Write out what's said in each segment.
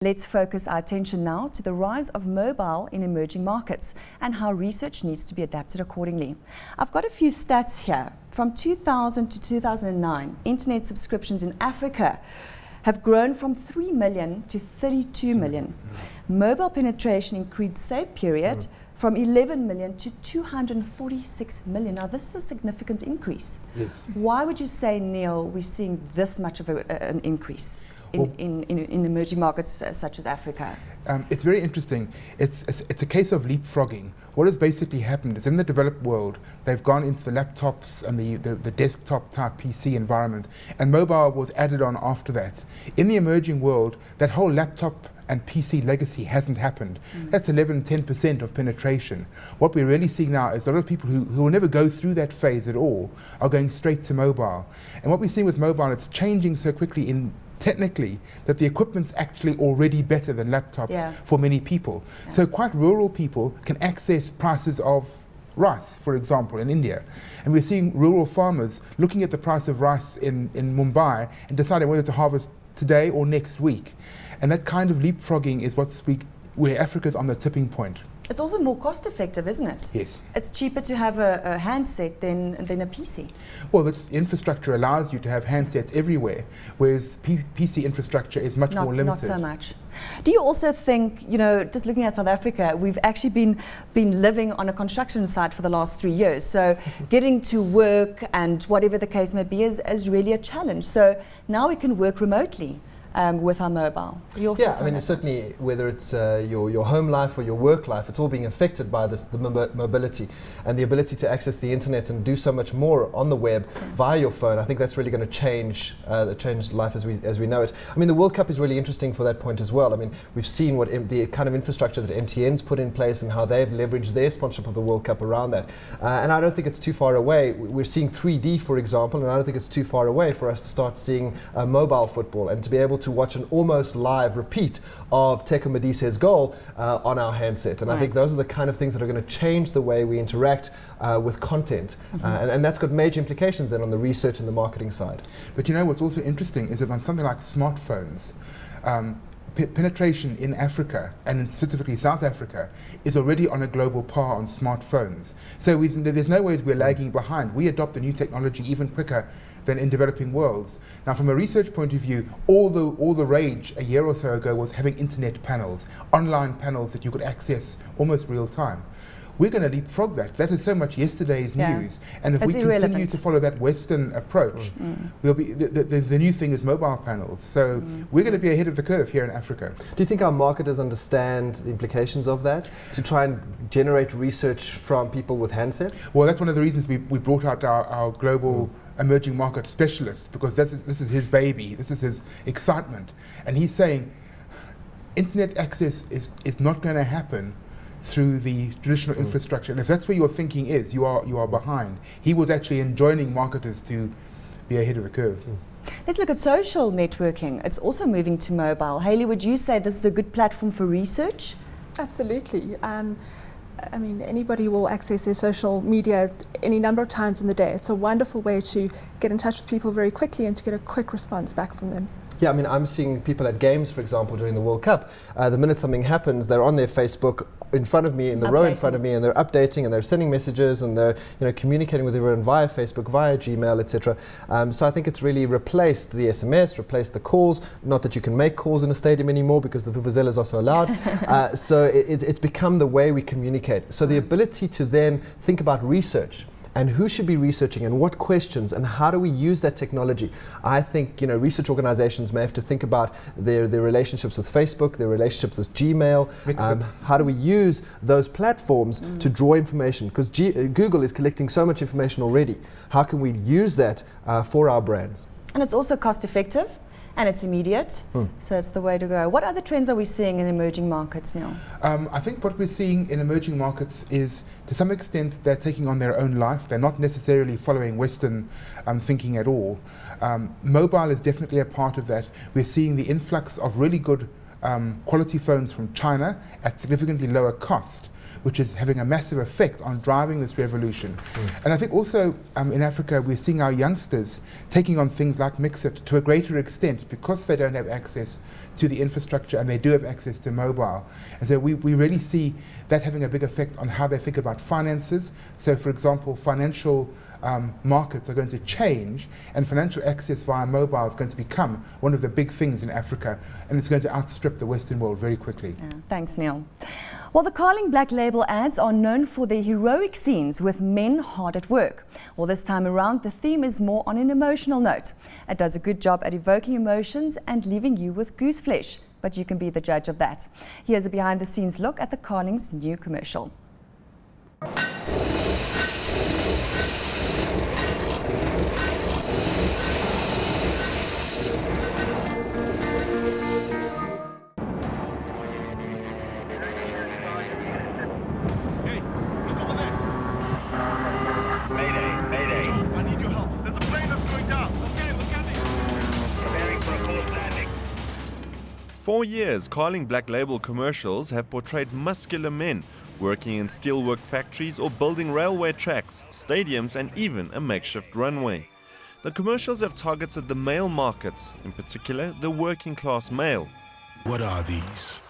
Let's focus our attention now to the rise of mobile in emerging markets and how research needs to be adapted accordingly. I've got a few stats here. From 2000 to 2009, internet subscriptions in Africa have grown from 3 million to 32 million. Mobile penetration increased the same period from 11 million to 246 million. Now, this is a significant increase. Yes. Why would you say, Neil, we're seeing this much of an increase in emerging markets such as Africa? It's very interesting. It's a case of leapfrogging. What has basically happened is in the developed world, they've gone into the laptops and the desktop type PC environment, and mobile was added on after that. In the emerging world, that whole laptop and PC legacy hasn't happened. That's 11-10% of penetration. What we're really seeing now is a lot of people who will never go through that phase at all are going straight to mobile. And what we're seeing with mobile, it's changing so quickly technically that the equipment's actually already better than laptops for many people. Yeah. So quite rural people can access prices of rice, for example, in India. And we're seeing rural farmers looking at the price of rice in Mumbai and deciding whether to harvest today or next week. And that kind of leapfrogging is where Africa's on the tipping point. It's also more cost effective, isn't it? Yes. It's cheaper to have a handset than a PC. Well, the infrastructure allows you to have handsets everywhere, whereas PC infrastructure is much more limited. Not so much. Do you also think, just looking at South Africa, we've actually been living on a construction site for the last 3 years. So getting to work and whatever the case may be is really a challenge. So now we can work remotely. With our mobile. I mean, certainly whether it's your home life or your work life, it's all being affected by the mobility and the ability to access the internet and do so much more on the web via your phone. I think that's really going to change life as we know it. I mean, the World Cup is really interesting for that point as well. I mean, we've seen what the kind of infrastructure that MTN's put in place and how they've leveraged their sponsorship of the World Cup around that. And I don't think it's too far away. We're seeing 3D, for example, and I don't think it's too far away for us to start seeing mobile football and to be able to watch an almost live repeat of Teko Madise's goal on our handset. And I think those are the kind of things that are going to change the way we interact with content. And that's got major implications then on the research and the marketing side. But what's also interesting is that on something like smartphones, penetration in Africa, and specifically South Africa, is already on a global par on smartphones. So there's no ways we're lagging behind. We adopt the new technology even quicker than in developing worlds. Now, from a research point of view, all the rage a year or so ago was having internet panels, online panels that you could access almost real time. We're going to leapfrog that. That is so much yesterday's news. And if we continue to follow that Western approach, we'll be the new thing is mobile panels. So we're going to be ahead of the curve here in Africa. Do you think our marketers understand the implications of that, to try and generate research from people with handsets? Well, that's one of the reasons we brought out our global emerging market specialist, because this is his baby, this is his excitement. And he's saying internet access is not going to happen through the traditional infrastructure. And if that's where your thinking is, you are behind. He was actually enjoining marketers to be ahead of the curve. Let's look at social networking. It's also moving to mobile. Hayley, would you say this is a good platform for research? Absolutely. I mean, anybody will access their social media any number of times in the day. It's a wonderful way to get in touch with people very quickly and to get a quick response back from them. Yeah, I mean, I'm seeing people at games, for example, during the World Cup. The minute something happens, they're on their Facebook in front of me, in the row in front of me, and they're updating and they're sending messages and they're communicating with everyone via Facebook, via Gmail, etc. So I think it's really replaced the SMS, replaced the calls. Not that you can make calls in a stadium anymore because the vuvuzelas are so loud. So it's become the way we communicate. So the ability to then think about research and who should be researching and what questions and how do we use that technology. I think research organizations may have to think about their relationships with Facebook, their relationships with Gmail. How do we use those platforms to draw information? Because Google is collecting so much information already. How can we use that for our brands? And it's also cost effective. And it's immediate, so it's the way to go. What other trends are we seeing in emerging markets, Neil? I think what we're seeing in emerging markets is, to some extent, they're taking on their own life. They're not necessarily following Western thinking at all. Mobile is definitely a part of that. We're seeing the influx of really good quality phones from China at significantly lower cost, which is having a massive effect on driving this revolution. And I think also in Africa we're seeing our youngsters taking on things like Mixit to a greater extent because they don't have access to the infrastructure and they do have access to mobile. And so we really see that having a big effect on how they think about finances. So for example, financial markets are going to change and financial access via mobile is going to become one of the big things in Africa, and it's going to outstrip the Western world very quickly. Yeah, thanks, Neil. Well, the Carling Black Label ads are known for their heroic scenes with men hard at work. Well, this time around, the theme is more on an emotional note. It does a good job at evoking emotions and leaving you with goose flesh, but you can be the judge of that. Here's a behind-the-scenes look at the Carling's new commercial. 4 years, Carling Black Label commercials have portrayed muscular men working in steelwork factories or building railway tracks, stadiums and even a makeshift runway. The commercials have targeted the male market, in particular the working class male. What are these?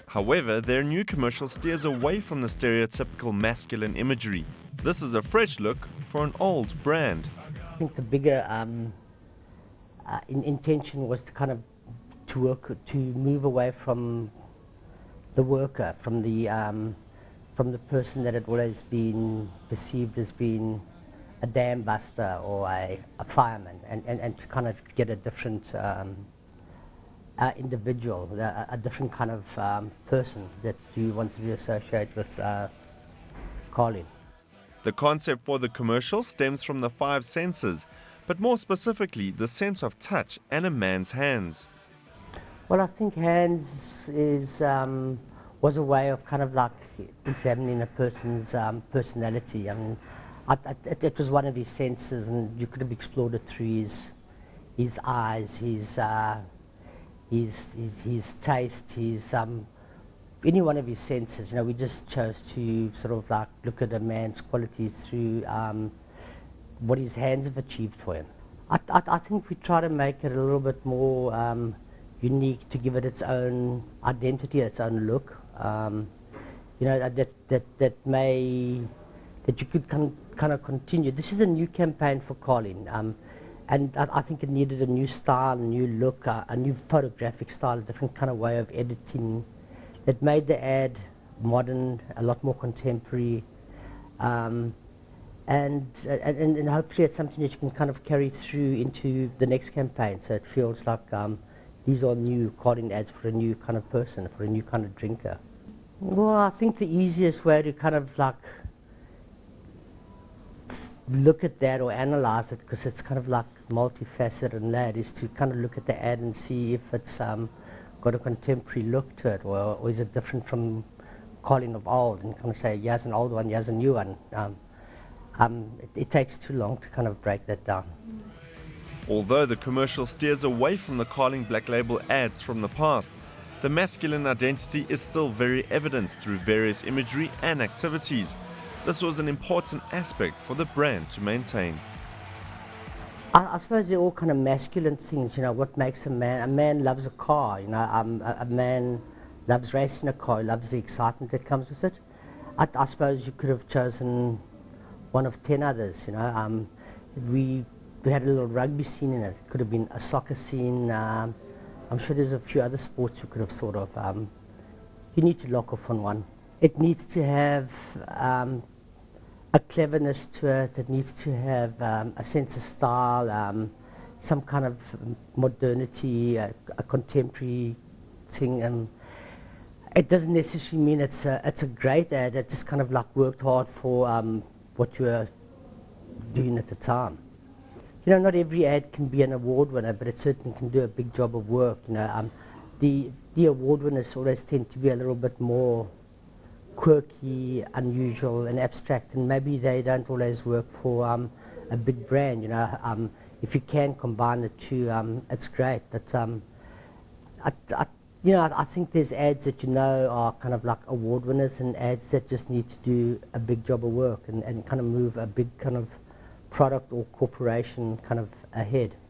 However, their new commercial steers away from the stereotypical masculine imagery. This is a fresh look for an old brand. I think the bigger intention was to kind of to move away from the worker, from the person that had always been perceived as being a dam buster or a fireman, and to kind of get a different individual, a different kind of person that you want to associate with Carling. The concept for the commercial stems from the 5 senses, but more specifically the sense of touch and a man's hands. Well, I think hands was a way of kind of like examining a person's personality. I mean, it was one of his senses, and you could have explored it through his eyes, his taste, any one of his senses. You know, we just chose to sort of like look at a man's qualities through what his hands have achieved for him. I think we try to make it a little bit more unique, to give it its own identity, its own look. You know, that you could kind of continue. This is a new campaign for Carling, and I think it needed a new style, a new look, a new photographic style, a different kind of way of editing. It made the ad modern, a lot more contemporary. And hopefully it's something that you can kind of carry through into the next campaign, so it feels like these are new Carling ads for a new kind of person, for a new kind of drinker. Well, I think the easiest way to kind of like look at that or analyze it, because it's kind of like multifaceted and that, is to kind of look at the ad and see if it's got a contemporary look to it, or is it different from Carling of old, and kind of say, here's an old one, here's a new one. It takes too long to kind of break that down. Although the commercial steers away from the Carling Black Label ads from the past, the masculine identity is still very evident through various imagery and activities. This was an important aspect for the brand to maintain. I suppose they're all kind of masculine things. You know, what makes a man? A man loves a car. You know, a man loves racing a car. He loves the excitement that comes with it. I suppose you could have chosen one of 10 others. You know, we had a little rugby scene in it. It could have been a soccer scene. I'm sure there's a few other sports you could have thought of. You need to lock off on one. It needs to have a cleverness to it. It needs to have a sense of style, some kind of modernity, a contemporary thing. It doesn't necessarily mean it's a great ad. It just kind of like worked hard for what you were doing at the time. You know, not every ad can be an award winner, but it certainly can do a big job of work. You know, the award winners always tend to be a little bit more quirky, unusual, and abstract, and maybe they don't always work for a big brand. You know, if you can combine the two, it's great. But you know, I think there's ads that are kind of like award winners, and ads that just need to do a big job of work and kind of move a big kind of product or corporation kind of ahead.